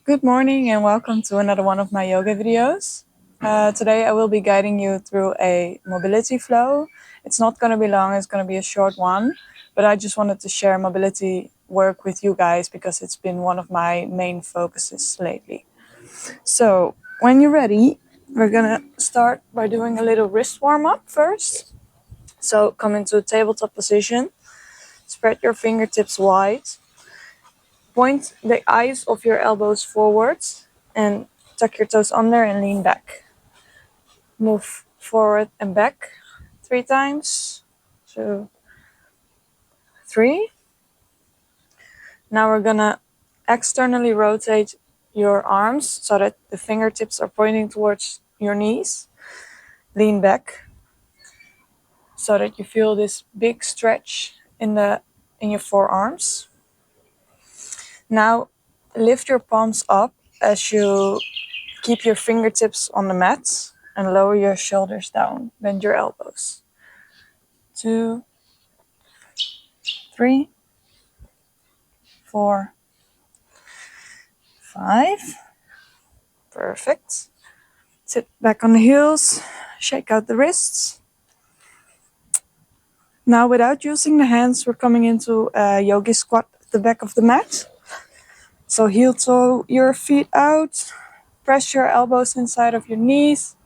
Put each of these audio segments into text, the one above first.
Good morning and welcome to another one of my yoga videos. Today I will be guiding you through a mobility flow. It's not going to be long, it's going to be a short one, but I just wanted to share mobility work with you guys because it's been one of my main focuses lately. So when you're ready, we're going to start by doing a little wrist warm up first. So come into a tabletop position, spread your fingertips wide. Point the eyes of your elbows forwards and tuck your toes under and lean back. Move forward and back 3 times. 2, 3. Now we're gonna externally rotate your arms so that the fingertips are pointing towards your knees. Lean back so that you feel this big stretch in your forearms. Now lift your palms up as you keep your fingertips on the mat and lower your shoulders down. Bend your elbows. 2, 3, 4, 5. Perfect. Sit back on the heels. Shake out the wrists. Now without using the hands, we're coming into a yogi squat at the back of the mat. So heel toe your feet out. Press your elbows inside of your knees.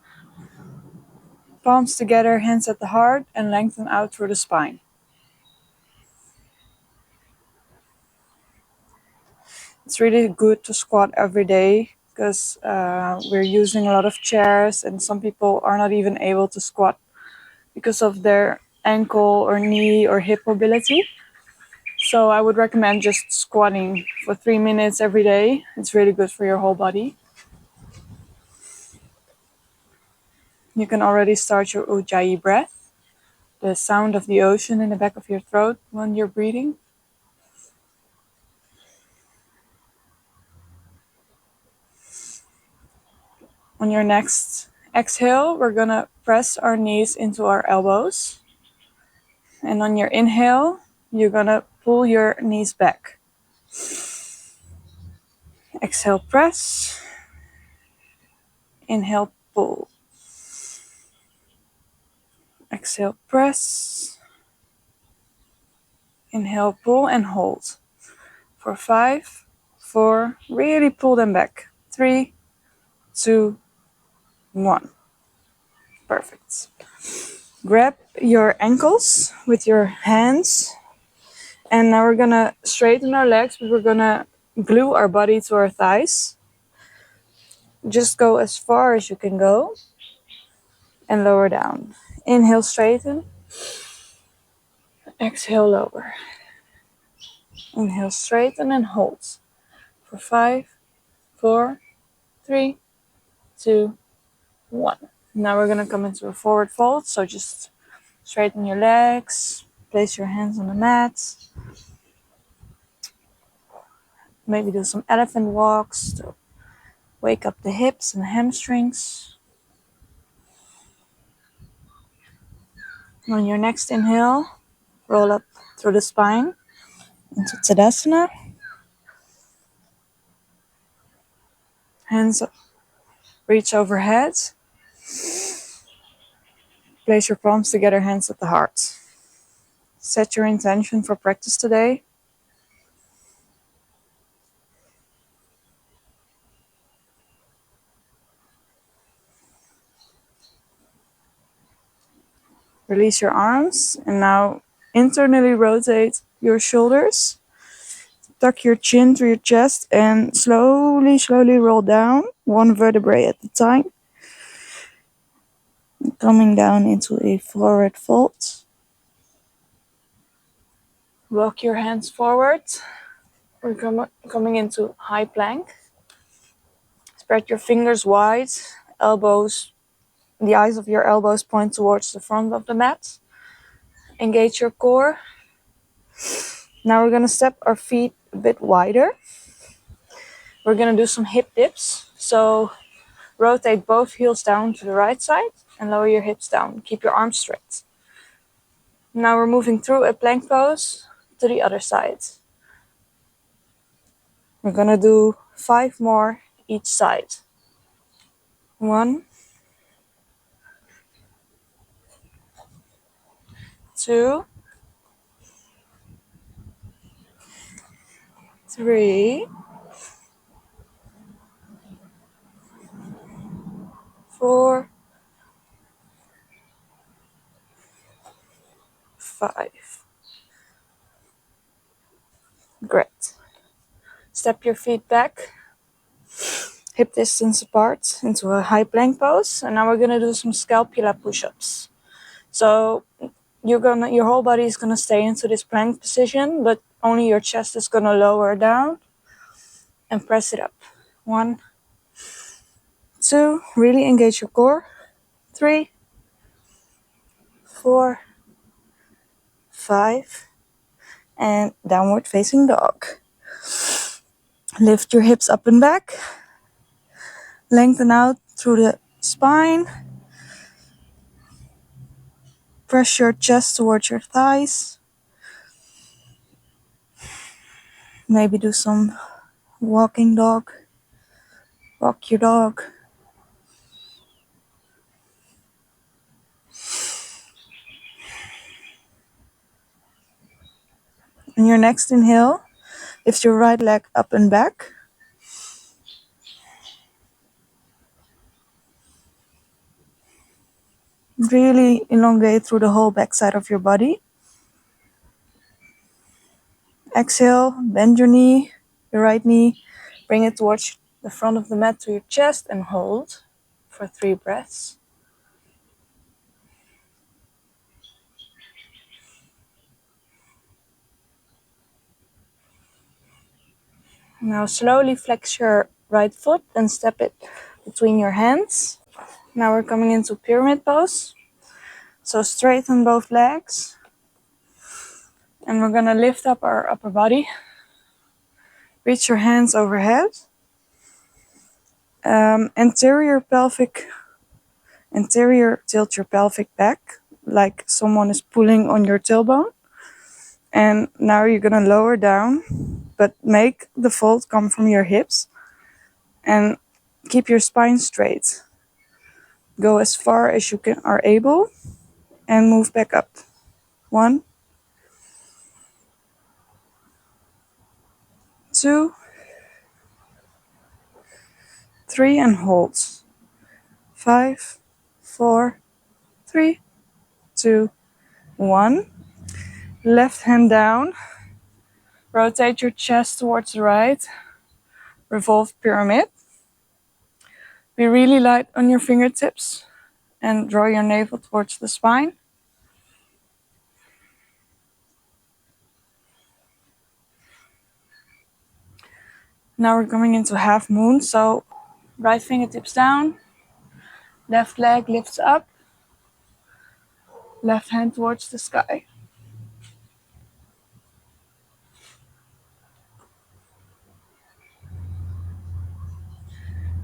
Palms together, hands at the heart, and lengthen out through the spine. It's really good to squat every day because we're using a lot of chairs and some people are not even able to squat because of their ankle or knee or hip mobility. So I would recommend just squatting for 3 minutes every day. It's really good for your whole body. You can already start your Ujjayi breath, the sound of the ocean in the back of your throat when you're breathing. On your next exhale, we're gonna press our knees into our elbows. And on your inhale, you're gonna pull your knees back. Exhale, press. Inhale, pull. Exhale, press. Inhale, pull and hold. For 5, 4, really pull them back. 3, 2, 1. Perfect. Grab your ankles with your hands. And now we're gonna straighten our legs, but we're gonna glue our body to our thighs. Just go as far as you can go and lower down. Inhale, straighten. Exhale, lower. Inhale, straighten and hold. For 5, 4, 3, 2, 1. Now we're gonna come into a forward fold. So just straighten your legs. Place your hands on the mat. Maybe do some elephant walks to wake up the hips and the hamstrings. On your next inhale, roll up through the spine into Tadasana. Hands up, reach overhead. Place your palms together, hands at the heart. Set your intention for practice today. Release your arms and now internally rotate your shoulders. Tuck your chin to your chest and slowly roll down, one vertebrae at a time. Coming down into a forward fold. Walk your hands forward. We're coming into high plank. Spread your fingers wide, the eyes of your elbows point towards the front of the mat. Engage your core. Now we're gonna step our feet a bit wider. We're gonna do some hip dips. So rotate both heels down to the right side and lower your hips down. Keep your arms straight. Now we're moving through a plank pose to the other side. We're gonna do 5 more each side. 1, 2, 3, 4, 5. Great. Step your feet back, hip distance apart into a high plank pose. And now we're gonna do some scapula push-ups. So your whole body is gonna stay into this plank position, but only your chest is gonna lower down and press it up. 1, 2, really engage your core. 3, 4, 5, and downward facing dog. Lift your hips up and back. Lengthen out through the spine. Press your chest towards your thighs. Maybe do some walking dog. Walk your dog. On your next inhale, lift your right leg up and back. Really elongate through the whole backside of your body. Exhale, bend your knee, your right knee. Bring it towards the front of the mat to your chest and hold for 3 breaths. Now slowly flex your right foot and step it between your hands. Now we're coming into pyramid pose. So straighten both legs. And we're gonna lift up our upper body. Reach your hands overhead. Anterior tilt your pelvic back, like someone is pulling on your tailbone. And now you're gonna lower down, but make the fold come from your hips. And keep your spine straight. Go as far as you are able and move back up. 1, 2, 3, and hold. 5, 4, 3, 2, 1. Left hand down. Rotate your chest towards the right. Revolve pyramid. Be really light on your fingertips and draw your navel towards the spine. Now we're coming into half moon. So right fingertips down. Left leg lifts up. Left hand towards the sky.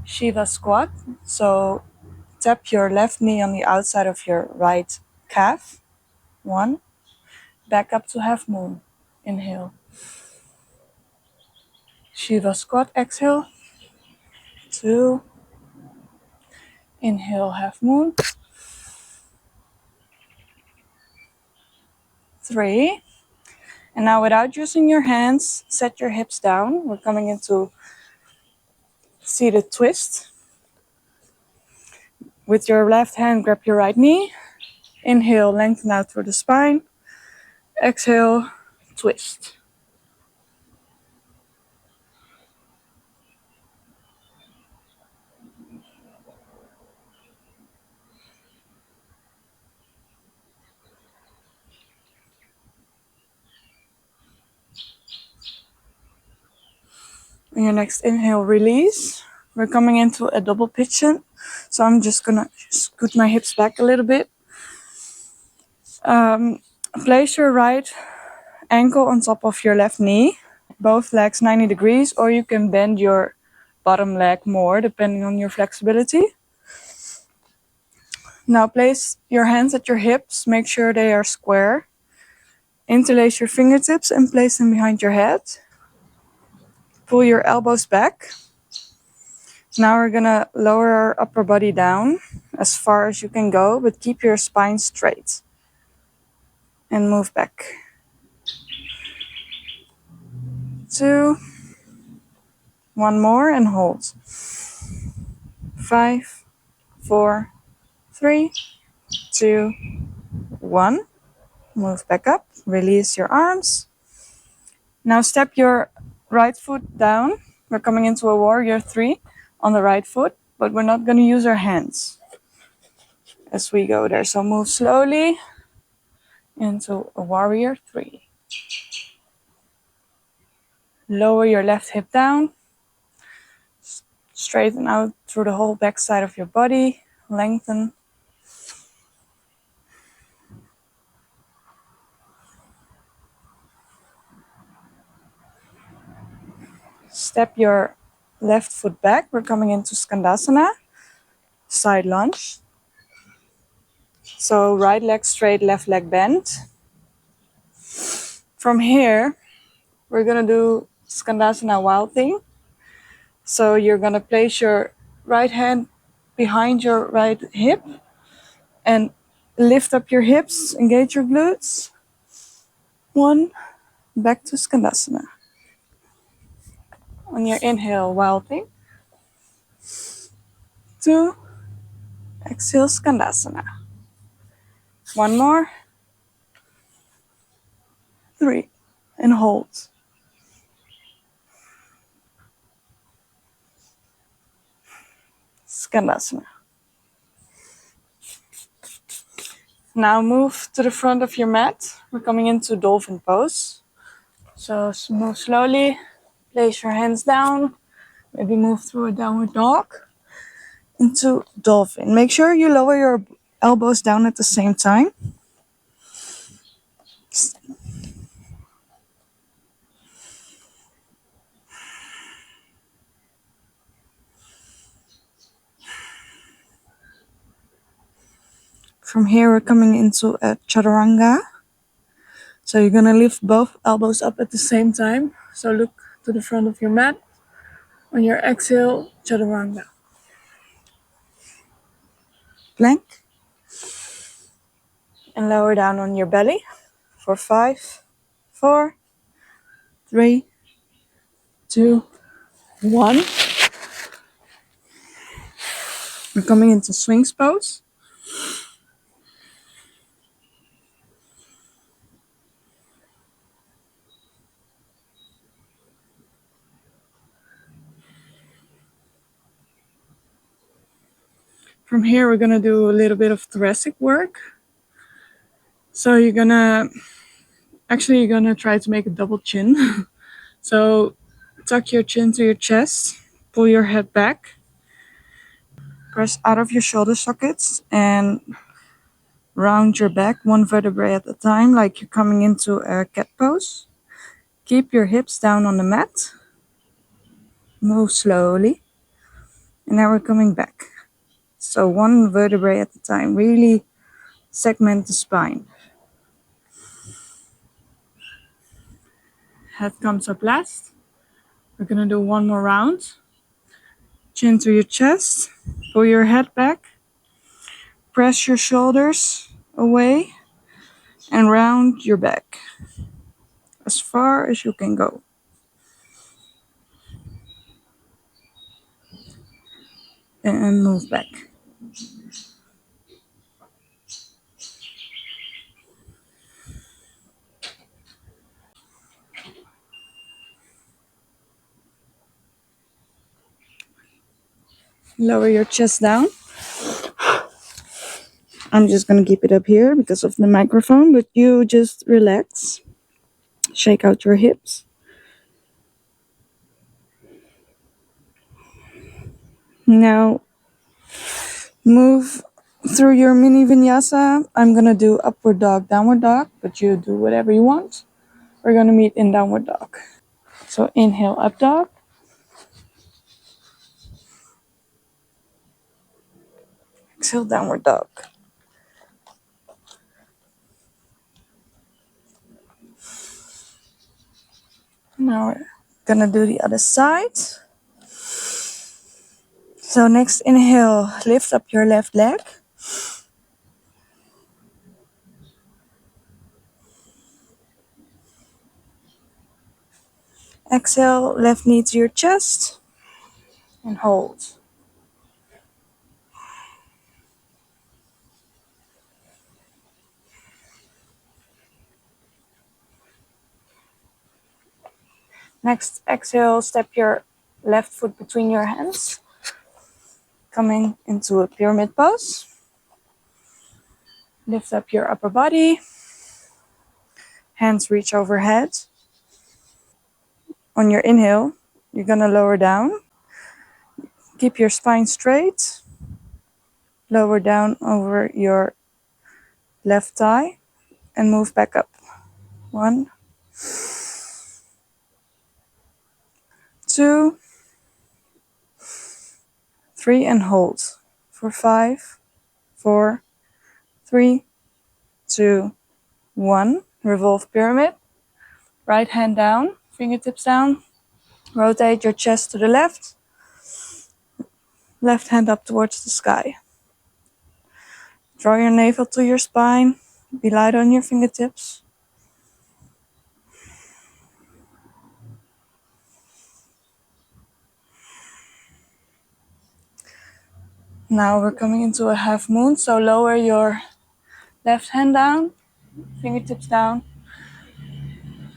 Shiva squat. So tap your left knee on the outside of your right calf. 1. Back up to half moon. Inhale. Shiva squat. Exhale. 2. Inhale, half moon. 3. And now without using your hands, set your hips down. We're coming into seated twist. With your left hand, grab your right knee. Inhale, lengthen out through the spine. Exhale, twist. On your next inhale, release. We're coming into a double pigeon. So I'm just gonna scoot my hips back a little bit. Place your right ankle on top of your left knee. Both legs 90 degrees, or you can bend your bottom leg more depending on your flexibility. Now place your hands at your hips, make sure they are square. Interlace your fingertips and place them behind your head. Pull your elbows back. Now we're gonna lower our upper body down as far as you can go, but keep your spine straight. And move back. 2. One more and hold. 5, 4, 3, 2, 1. Move back up. Release your arms. Now step your right foot down. We're coming into a warrior 3 on the right foot, but we're not going to use our hands as we go there. So move slowly into a warrior 3. Lower your left hip down. Straighten out through the whole back side of your body. Lengthen. Step your left foot back. We're coming into Skandasana, side lunge. So right leg straight, left leg bent. From here, we're gonna do Skandasana wild thing. So you're gonna place your right hand behind your right hip and lift up your hips, engage your glutes. 1, back to Skandasana. On your inhale, wild thing. 2, exhale, Skandasana. 1 more. 3, and hold. Skandasana. Now move to the front of your mat. We're coming into dolphin pose. So move slowly, place your hands down, maybe move through a downward dog into dolphin. Make sure you lower your elbows down at the same time. From here, we're coming into a chaturanga. So you're gonna lift both elbows up at the same time. So look to the front of your mat. On your exhale, chaturanga. Plank. And lower down on your belly for 5, 4, 3, 2, 1. We're coming into swings pose. From here, we're gonna do a little bit of thoracic work. So you're gonna try to make a double chin. So tuck your chin to your chest, pull your head back, press out of your shoulder sockets, and round your back 1 vertebrae at a time, like you're coming into a cat pose. Keep your hips down on the mat. Move slowly. And now we're coming back. So 1 vertebrae at a time. Really segment the spine. Head comes up last. We're gonna do 1 more round. Chin to your chest. Pull your head back. Press your shoulders away. And round your back as far as you can go. And move back. Lower your chest down. I'm just gonna keep it up here because of the microphone, but you just relax. Shake out your hips. Now move through your mini vinyasa. I'm gonna do upward dog, downward dog, but you do whatever you want. We're gonna meet in downward dog. So inhale, up dog. Exhale, downward dog. Now we're gonna do the other side. So next inhale, lift up your left leg. Exhale, left knee to your chest and hold. Next, exhale, step your left foot between your hands, coming into a pyramid pose. Lift up your upper body, hands reach overhead. On your inhale, you're gonna lower down. Keep your spine straight. Lower down over your left thigh and move back up. 1, 2, 3, and hold for 5, 4, 3, 2, 1. Revolve pyramid. Right hand down, fingertips down. Rotate your chest to the left. Left hand up towards the sky. Draw your navel to your spine. Be light on your fingertips. Now we're coming into a half moon, so lower your left hand down, fingertips down.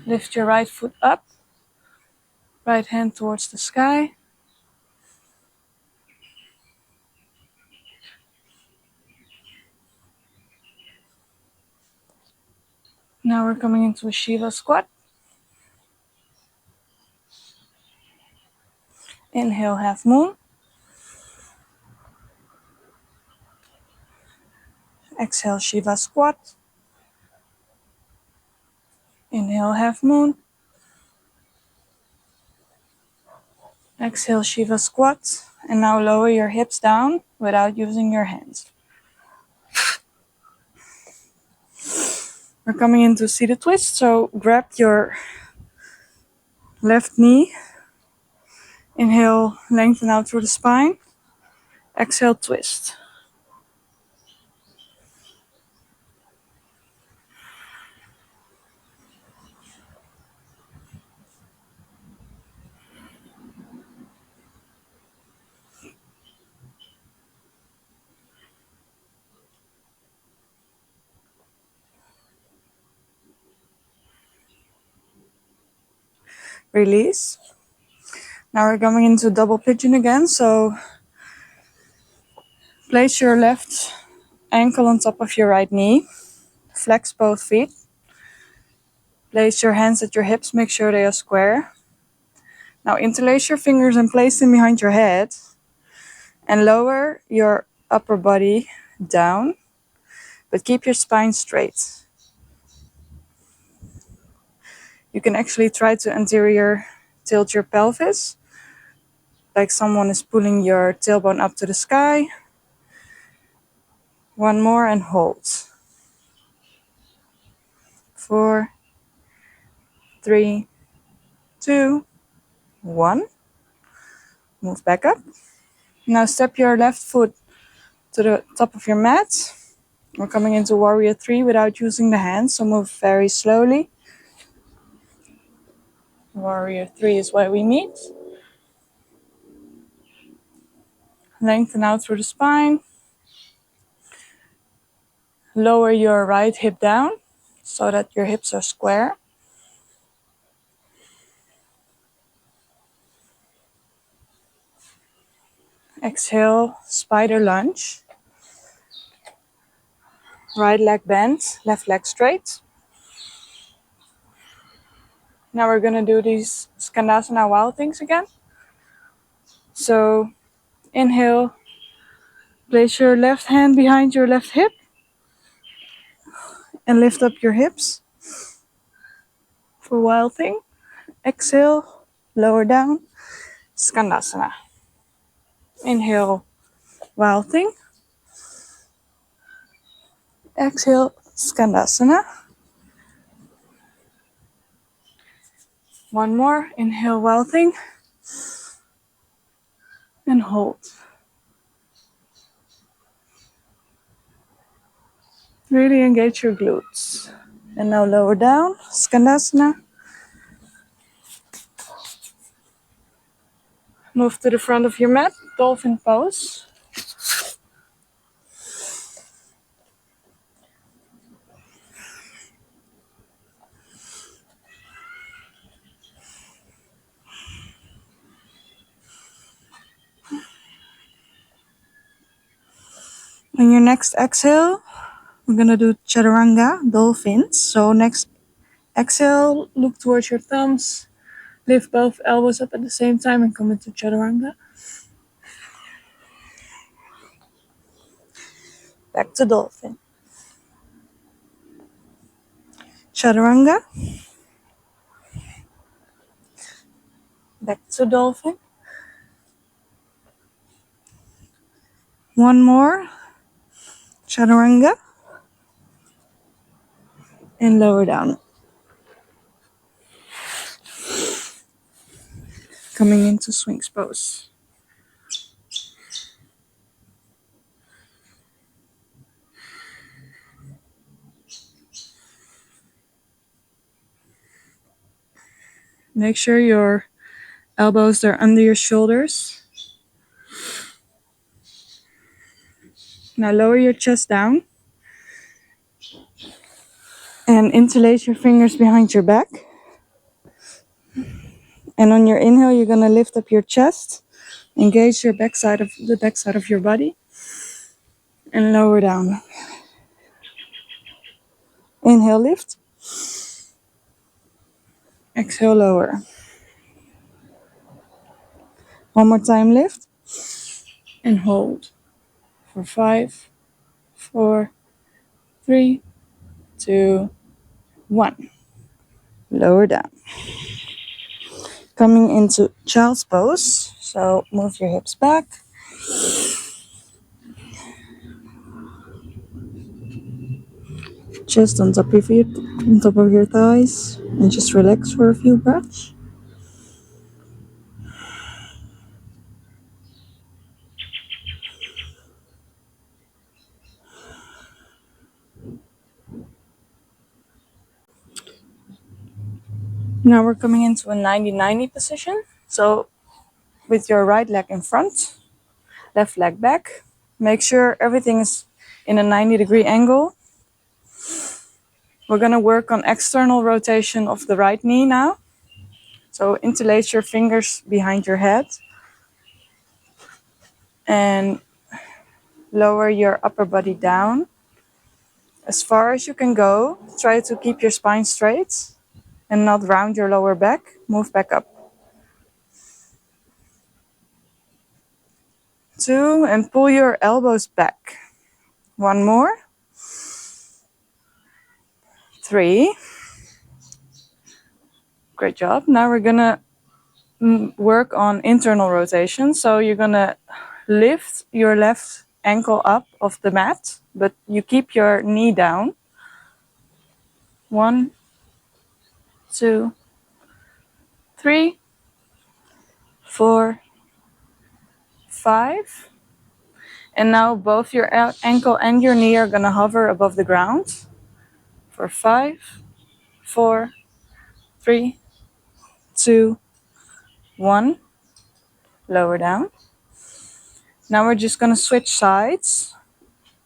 Lift your right foot up. Right hand towards the sky. Now we're coming into a Shiva squat. Inhale, half moon. Exhale, Shiva squat. Inhale, half moon. Exhale, Shiva squat. And now lower your hips down without using your hands. We're coming into seated twist, so grab your left knee. Inhale, lengthen out through the spine. Exhale, twist. Release. Now we're coming into double pigeon again, so place your left ankle on top of your right knee. Flex both feet. Place your hands at your hips, make sure they are square. Now interlace your fingers and place them behind your head. And lower your upper body down, but keep your spine straight. You can actually try to anterior tilt your pelvis, like someone is pulling your tailbone up to the sky. One more and hold. 4, 3, 2, 1. Move back up. Now step your left foot to the top of your mat. We're coming into warrior 3 without using the hands, so move very slowly. Warrior 3 is where we meet. Lengthen out through the spine. Lower your right hip down so that your hips are square. Exhale, spider lunge. Right leg bent, left leg straight. Now we're going to do these Skandasana wild things again. So inhale, place your left hand behind your left hip and lift up your hips for wild thing. Exhale, lower down, Skandasana. Inhale, wild thing. Exhale, Skandasana. One more, inhale, wild thing. And hold. Really engage your glutes. And now lower down, Skandasana. Move to the front of your mat, dolphin pose. On your next exhale, we're gonna do chaturanga, dolphins. So next exhale, look towards your thumbs, lift both elbows up at the same time and come into chaturanga. Back to dolphin. Chaturanga. Back to dolphin. One more. Chaturanga. And lower down. Coming into Sphinx pose. Make sure your elbows are under your shoulders. Now lower your chest down. And interlace your fingers behind your back. And on your inhale, you're gonna lift up your chest. Engage your the backside of your body. And lower down. Inhale, lift. Exhale, lower. One more time, lift. And hold. For 5, 4, 3, 2, 1. Lower down. Coming into child's pose. So move your hips back. Chest on top of your thighs. And just relax for a few breaths. Now we're coming into a 90-90 position. So with your right leg in front, left leg back. Make sure everything is in a 90-degree angle. We're going to work on external rotation of the right knee now. So interlace your fingers behind your head. And lower your upper body down. As far as you can go, try to keep your spine straight and not round your lower back. Move back up. 2, and pull your elbows back. 1 more. 3. Great job. Now we're gonna work on internal rotation. So you're gonna lift your left ankle up off the mat, but you keep your knee down. 1, 2, 3, 4, 5. And now both your ankle and your knee are gonna hover above the ground. For 5, 4, 3, 2, 1. Lower down. Now we're just gonna switch sides.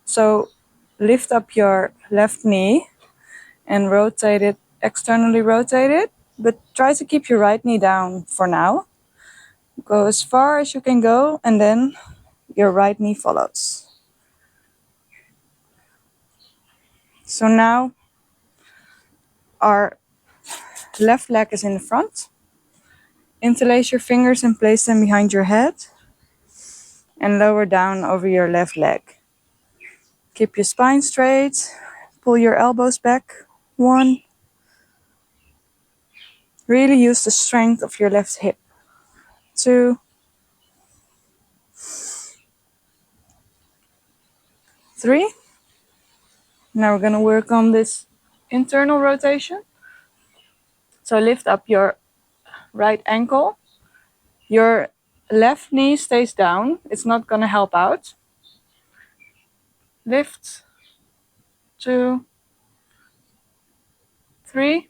So lift up your left knee and rotate it, externally rotate it, but try to keep your right knee down for now. Go as far as you can go, and then your right knee follows. So now our left leg is in the front. Interlace your fingers and place them behind your head. And lower down over your left leg. Keep your spine straight. Pull your elbows back. 1. Really use the strength of your left hip. 2. 3. Now we're going to work on this internal rotation. So lift up your right ankle. Your left knee stays down. It's not going to help out. Lift. 2, 3,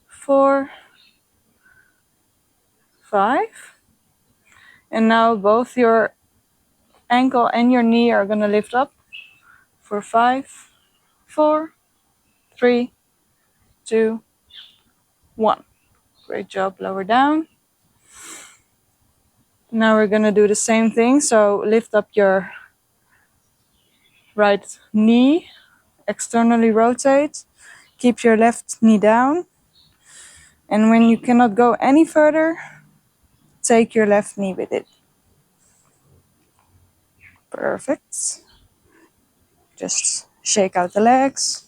4, 5. And now both your ankle and your knee are going to lift up for 5, 4, 3, 2, 1. Great job. Lower down. Now we're going to do the same thing. So lift up your right knee, externally rotate. Keep your left knee down. And when you cannot go any further, take your left knee with it. Perfect. Just shake out the legs.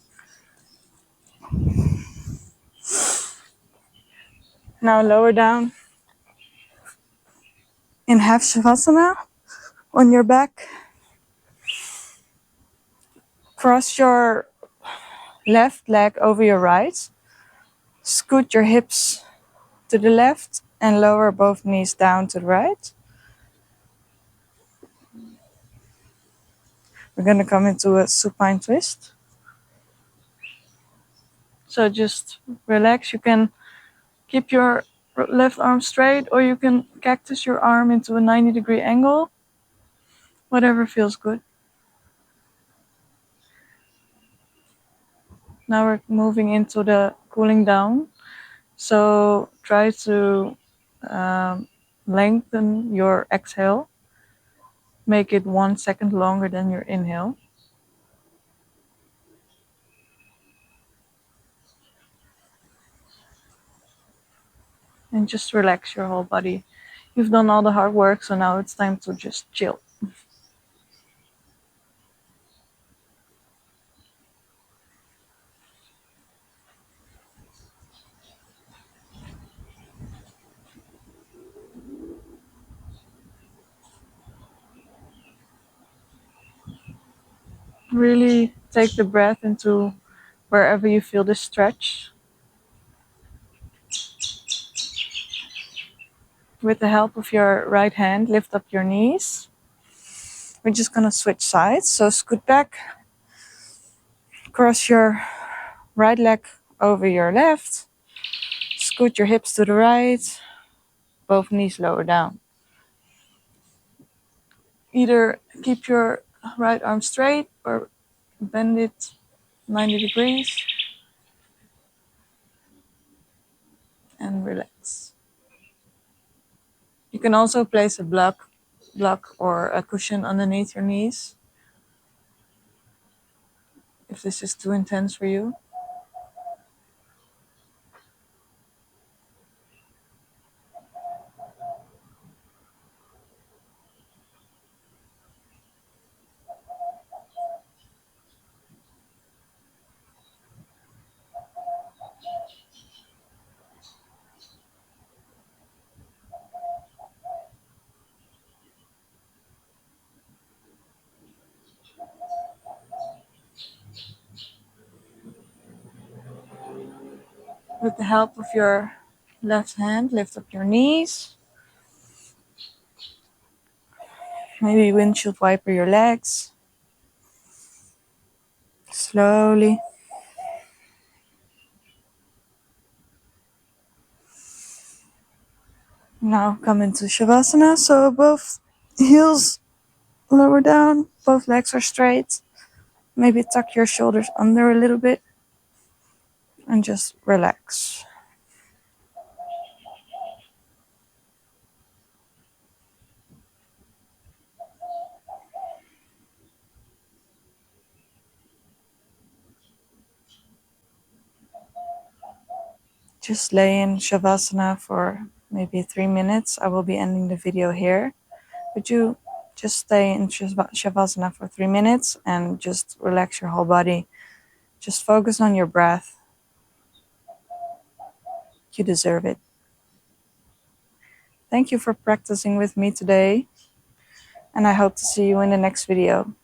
Now lower down in half shavasana on your back. Cross your left leg over your right. Scoot your hips to the left and lower both knees down to the right. We're going to come into a supine twist. So just relax. You can keep your left arm straight, or you can cactus your arm into a 90-degree angle. Whatever feels good. Now we're moving into the cooling down. So try to lengthen your exhale. Make it 1 second longer than your inhale. And just relax your whole body. You've done all the hard work, so now it's time to just chill. Really take the breath into wherever you feel the stretch. With the help of your right hand, lift up your knees. We're just going to switch sides. So scoot back. Cross your right leg over your left. Scoot your hips to the right. Both knees lower down. Either keep your right arm straight or bend it 90 degrees. And relax. You can also place a block or a cushion underneath your knees if this is too intense for you. With the help of your left hand, lift up your knees. Maybe windshield wiper your legs. Slowly. Now come into Shavasana. So both heels lower down, both legs are straight. Maybe tuck your shoulders under a little bit and just relax. Just lay in Shavasana for maybe 3 minutes. I will be ending the video here. Would you just stay in Shavasana for 3 minutes and just relax your whole body? Just focus on your breath. You deserve it. Thank you for practicing with me today, and I hope to see you in the next video.